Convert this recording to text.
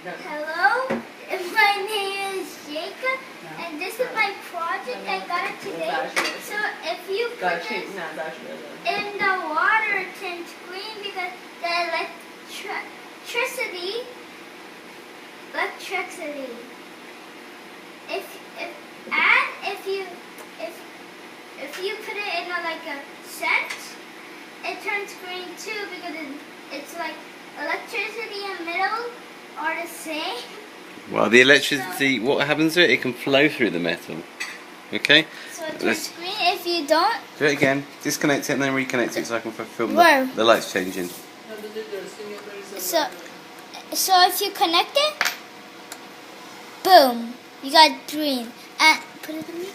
Hello, my name is Jacob, and this is my project. I got it today. So if you put this in the water, it turns green because the electricity. If you put it in a scent, it turns green too because it's like electricity and metal are the same. Well, the electricity, what happens to it? It can flow through the metal. Okay? So it turns green if you don't. Do it again. Disconnect it and then reconnect it so I can film the lights changing. So if you connect it, boom, you got green. And put it in.